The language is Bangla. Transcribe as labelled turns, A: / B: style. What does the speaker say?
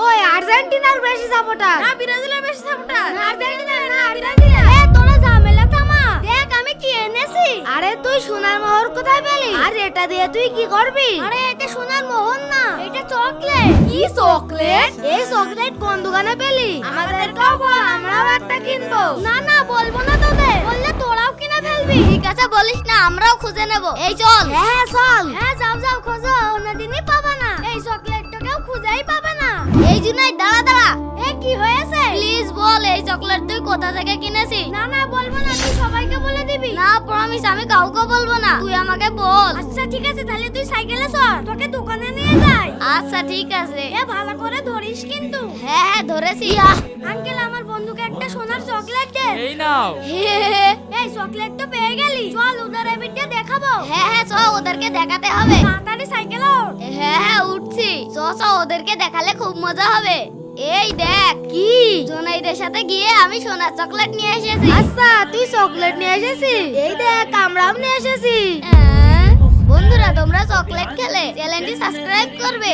A: ওই আর্জেন্টিনার বেশি সাপোর্টার
B: না ব্রাজিলের বেশি সাপোর্টার।
A: না আর্জেন্টিনা না ব্রাজিল। এ তোরা ঝামেলা থামা, দেখ আমি কি এনেছি। আরে তুই সোনার মোহর কোথায় পেলি? আর এটা দিয়ে তুই কি করবি? আরে এটা সোনার মোহর না, এটা চকলেট।
B: কি চকলেট?
A: এই চকলেট কোন দোকানে পেলি? আমাদেরকেও বল, আমরাও একটা কিনবো। না না বলবো না তোদের, বললে তোরাও কিনে ফেলবি।
B: ঠিক আছে বলিস না, আমরাও খুঁজে নেব। এই চল।
A: হ্যাঁ হ্যাঁ চল। হ্যাঁ যাও যাও খোঁজো, অন্যদিনই পাবা না, এই চকলেটটাকেও খুঁজেই পাবে না।
B: এই জুনাই দাঁড়া দাঁড়া,
A: এ কি হয়েছে?
B: প্লিজ বল এই চকলেট তুই কোথা থেকে কিনেছিস?
A: না না বলবো না, তুই সবাইকে বলে দিবি।
B: না প্রমিস, আমি কাউকে বলবো না, তুই আমাকে বল।
A: আচ্ছা ঠিক আছে, তাহলে তুই সাইকেলে চল, তোকে দোকানে নিয়ে যাই।
B: আচ্ছা ঠিক আছে।
A: এ ভালো করে ধরিস কিন্তু।
B: হ্যাঁ হ্যাঁ ধরেছি।
A: আঙ্কেল আমার বন্ধুকে একটা সোনার চকলেট দে।
C: এই নাও।
A: এই চকলেট তো পেয়ে গেলি, চল ওদের এবিটে দেখাবো।
B: হ্যাঁ হ্যাঁ চ, ওদেরকে দেখাতে হবে।
A: তাড়াতাড়ি সাইকেলে ওঠ।
B: হ্যাঁ হ্যাঁ উঠছি, চ চ, ওদেরকে দেখালে খুব মজা হবে। এই দেখ
A: কি?
B: জোনাইদের সাথে গিয়ে আমি সোনার চকলেট নিয়ে এসেছি।
A: আচ্ছা তুই চকলেট নিয়ে এসেছিস? এই দেখ আমরাও নিয়ে এসেছি।
B: বন্ধুরা তোমরা চকলেট খেলে চ্যানেলটি সাবস্ক্রাইব করবে।